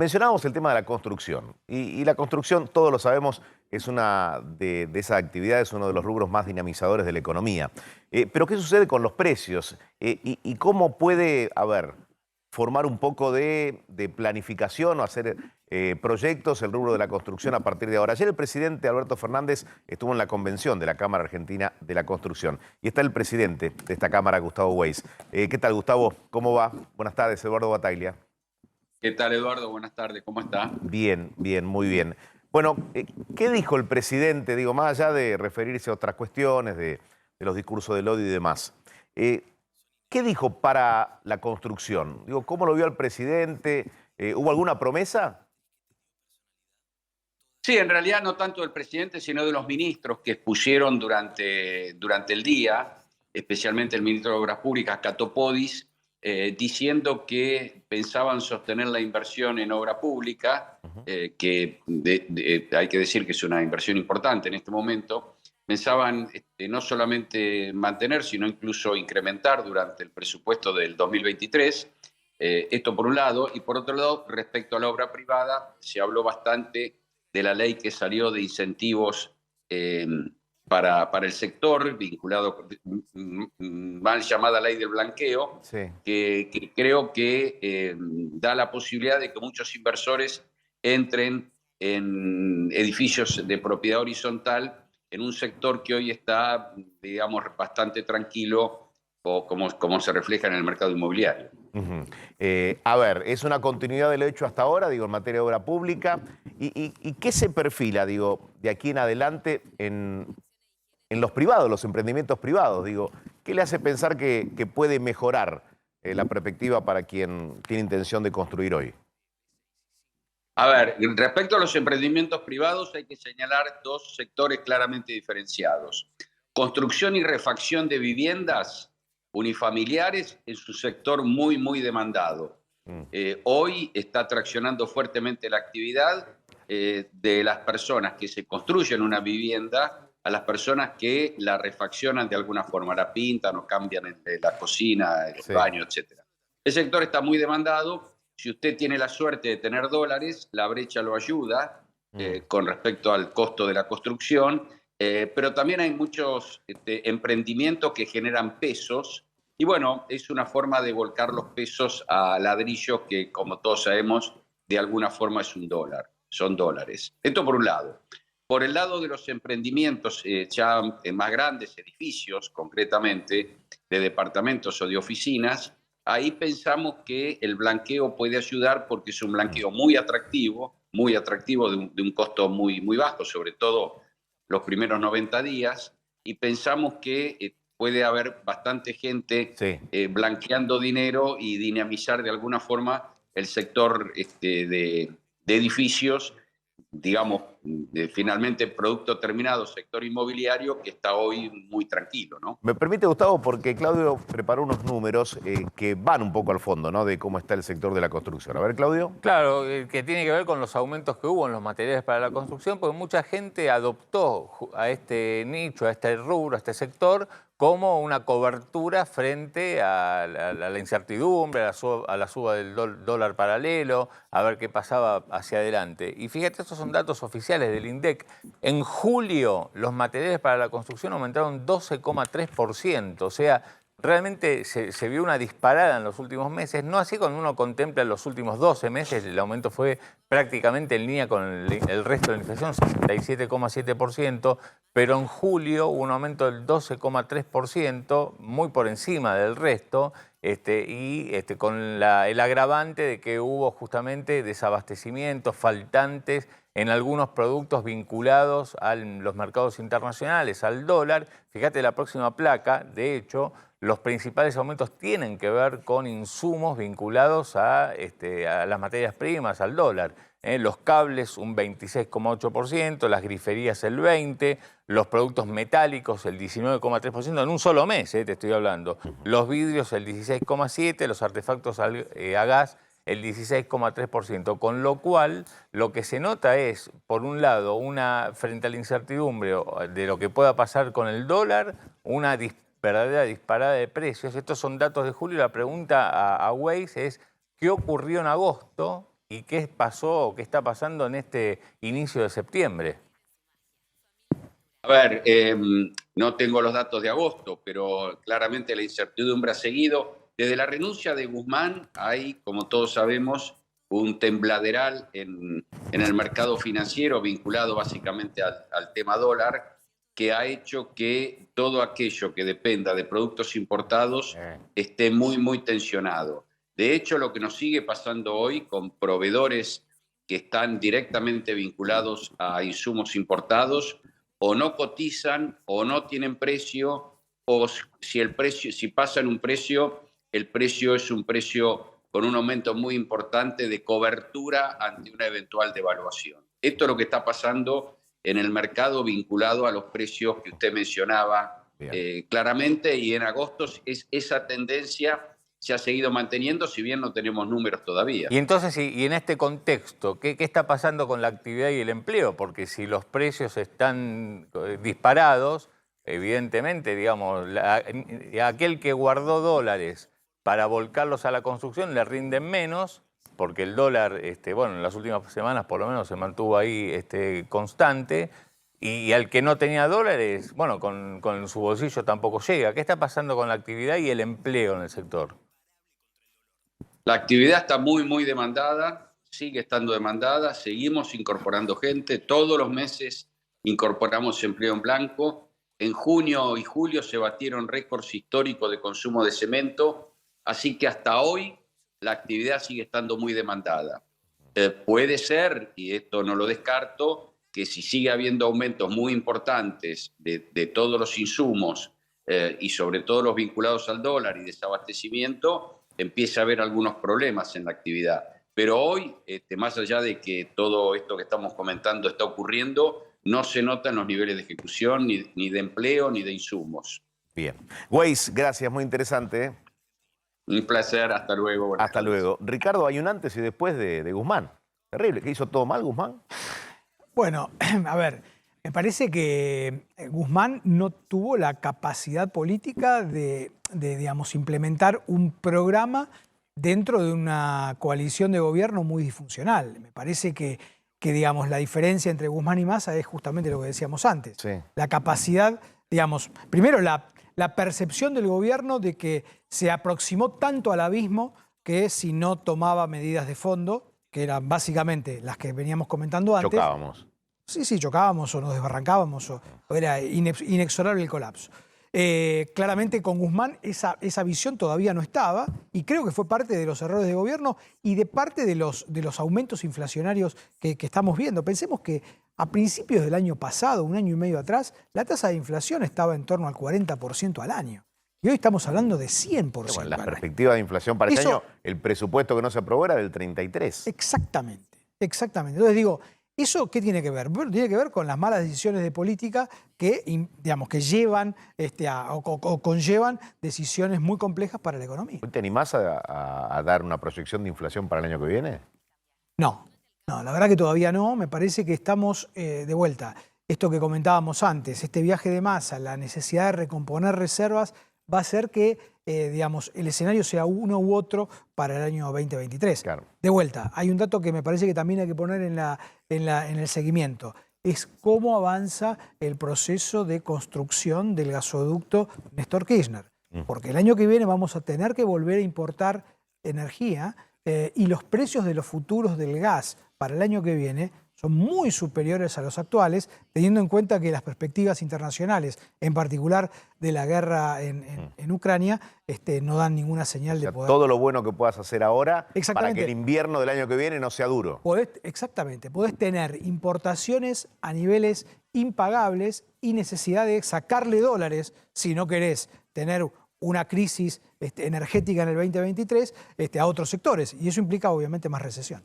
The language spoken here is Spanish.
Mencionábamos el tema de la construcción. Y la construcción, todos lo sabemos, es una de esas actividades, uno de los rubros más dinamizadores de la economía. Pero ¿qué sucede con los precios? Y cómo puede, formar un poco de planificación o hacer proyectos el rubro de la construcción a partir de ahora? Ayer el presidente Alberto Fernández estuvo en la convención de la Cámara Argentina de la Construcción. Y está el presidente de esta Cámara, Gustavo Weiss. ¿Qué tal, Gustavo? ¿Cómo va? Buenas tardes, Eduardo Bataglia. ¿Qué tal, Eduardo? Buenas tardes, ¿cómo está? Bien, bien, muy bien. Bueno, ¿qué dijo el presidente? Digo, más allá de referirse a otras cuestiones, de los discursos del odio y demás. ¿Qué dijo para la construcción? Digo, ¿cómo lo vio el presidente? ¿Hubo alguna promesa? Sí, en realidad no tanto del presidente, sino de los ministros que expusieron durante el día, especialmente el ministro de Obras Públicas, Catopodis, diciendo que pensaban sostener la inversión en obra pública, Ujú. hay que decir que es una inversión importante en este momento. Pensaban no solamente mantener, sino incluso incrementar durante el presupuesto del 2023. Esto por un lado, y por otro lado, respecto a la obra privada, se habló bastante de la ley que salió de incentivos eh, para el sector, vinculado, mal llamada ley del blanqueo, Sí. que creo que da la posibilidad de que muchos inversores entren en edificios de propiedad horizontal en un sector que hoy está, digamos, bastante tranquilo, o como se refleja en el mercado inmobiliario. Ujú. Es una continuidad de lo hecho hasta ahora, digo, en materia de obra pública. ¿Y qué se perfila, digo, de aquí en adelante en los privados, los emprendimientos privados? Digo, ¿qué le hace pensar que puede mejorar la perspectiva para quien tiene intención de construir hoy? A ver, respecto a los emprendimientos privados hay que señalar dos sectores claramente diferenciados. Construcción y refacción de viviendas unifamiliares es un sector muy demandado. Mm. Hoy está traccionando fuertemente la actividad de las personas que se construyen una vivienda a las personas que la refaccionan de alguna forma, la pintan o cambian la cocina, el Sí. baño, etc. El sector está muy demandado. Si usted tiene la suerte de tener dólares, la brecha lo ayuda Mm. con respecto al costo de la construcción, pero también hay muchos emprendimientos que generan pesos y bueno, es una forma de volcar los pesos a ladrillos que, como todos sabemos, de alguna forma es un dólar, son dólares. Esto por un lado. Por el lado de los emprendimientos ya en más grandes edificios, concretamente de departamentos o de oficinas, ahí pensamos que el blanqueo puede ayudar porque es un Mm. blanqueo muy atractivo de un costo muy bajo, sobre todo los primeros 90 días, y pensamos que puede haber bastante gente Sí. blanqueando dinero y dinamizar de alguna forma el sector de edificios, digamos, finalmente producto terminado, sector inmobiliario, que está hoy muy tranquilo, ¿no? Me permite, Gustavo, porque Claudio preparó unos números que van un poco al fondo, ¿no? De cómo está el sector de la construcción. A ver, Claudio. Claro, que tiene que ver con los aumentos que hubo en los materiales para la construcción, porque mucha gente adoptó a este nicho, a este rubro, a este sector, como una cobertura frente a la incertidumbre, a la suba del dólar paralelo, a ver qué pasaba hacia adelante. Y fíjate, estos son datos oficiales del INDEC. En julio, los materiales para la construcción aumentaron 12,3%, o sea, realmente se vio una disparada en los últimos meses, no así cuando uno contempla los últimos 12 meses, el aumento fue prácticamente en línea con el resto de la inflación, 67,7%, pero en julio hubo un aumento del 12,3%, muy por encima del resto, con el agravante de que hubo justamente desabastecimientos, faltantes en algunos productos vinculados a los mercados internacionales, al dólar. Fíjate la próxima placa, de hecho, los principales aumentos tienen que ver con insumos vinculados a las materias primas, al dólar. Los cables un 26,8%, las griferías el 20%, los productos metálicos el 19,3% en un solo mes, te estoy hablando. Los vidrios el 16,7%, los artefactos a gas el 16,3%, con lo cual lo que se nota es, por un lado, frente a la incertidumbre de lo que pueda pasar con el dólar, una verdadera disparada de precios. Estos son datos de julio. La pregunta a Weiss es, ¿qué ocurrió en agosto y qué pasó o qué está pasando en este inicio de septiembre. A ver, no tengo los datos de agosto, pero claramente la incertidumbre ha seguido. Desde la renuncia de Guzmán hay, como todos sabemos, un tembladeral en el mercado financiero vinculado básicamente al tema dólar, que ha hecho que todo aquello que dependa de productos importados esté muy, muy tensionado. De hecho, lo que nos sigue pasando hoy con proveedores que están directamente vinculados a insumos importados, o no cotizan o no tienen precio, o si pasan un precio, el precio es un precio con un aumento muy importante de cobertura ante una eventual devaluación. Esto es lo que está pasando en el mercado vinculado a los precios que usted mencionaba claramente, y en agosto esa tendencia se ha seguido manteniendo, si bien no tenemos números todavía. Y entonces, y en este contexto, ¿qué está pasando con la actividad y el empleo? Porque si los precios están disparados, evidentemente, digamos, aquel que guardó dólares para volcarlos a la construcción le rinden menos, porque el dólar, bueno, en las últimas semanas por lo menos se mantuvo ahí constante, y al que no tenía dólares, bueno, con su bolsillo tampoco llega. ¿Qué está pasando con la actividad y el empleo en el sector? La actividad está muy, muy demandada, sigue estando demandada, seguimos incorporando gente, todos los meses incorporamos empleo en blanco. En junio y julio se batieron récords históricos de consumo de cemento, así que hasta hoy la actividad sigue estando muy demandada. Puede ser, y esto no lo descarto, que si sigue habiendo aumentos muy importantes de todos los insumos y sobre todo los vinculados al dólar y desabastecimiento, empieza a haber algunos problemas en la actividad. Pero hoy, más allá de que todo esto que estamos comentando está ocurriendo, no se notan los niveles de ejecución, ni de empleo, ni de insumos. Bien. Weiss, gracias, muy interesante. Un placer, hasta luego. Hasta luego. Ricardo, hay un antes y después de Guzmán. Terrible, ¿qué hizo todo mal Guzmán? Bueno, a ver, me parece que Guzmán no tuvo la capacidad política de digamos, implementar un programa dentro de una coalición de gobierno muy disfuncional. Me parece que digamos, la diferencia entre Guzmán y Massa es justamente lo que decíamos antes. Sí. La capacidad, digamos, primero la percepción del gobierno de que se aproximó tanto al abismo que si no tomaba medidas de fondo, que eran básicamente las que veníamos comentando antes. Chocábamos. Sí, chocábamos o nos desbarrancábamos o era inexorable el colapso. Claramente con Guzmán esa visión todavía no estaba y creo que fue parte de los errores de gobierno y de parte de los aumentos inflacionarios que estamos viendo. Pensemos que a principios del año pasado, un año y medio atrás, la tasa de inflación estaba en torno al 40% al año. Y hoy estamos hablando de 100%. Bueno, la perspectiva de inflación para este año, el presupuesto que no se aprobó era del 33%. Exactamente. Entonces digo, ¿eso qué tiene que ver? Bueno, tiene que ver con las malas decisiones de política que, digamos, que llevan o conllevan decisiones muy complejas para la economía. ¿Te animás a dar una proyección de inflación para el año que viene? No, la verdad que todavía no. Me parece que estamos de vuelta. Esto que comentábamos antes, este viaje de Massa, la necesidad de recomponer reservas, va a hacer que digamos, el escenario sea uno u otro para el año 2023. Claro. De vuelta, hay un dato que me parece que también hay que poner en el seguimiento. Es cómo avanza el proceso de construcción del gasoducto Néstor Kirchner. Porque el año que viene vamos a tener que volver a importar energía y los precios de los futuros del gas para el año que viene son muy superiores a los actuales, teniendo en cuenta que las perspectivas internacionales, en particular de la guerra en Ucrania, no dan ninguna señal de poder. Todo lo bueno que puedas hacer ahora para que el invierno del año que viene no sea duro. Exactamente. Podés tener importaciones a niveles impagables y necesidad de sacarle dólares si no querés tener una crisis energética en el 2023 a otros sectores. Y eso implica obviamente más recesión.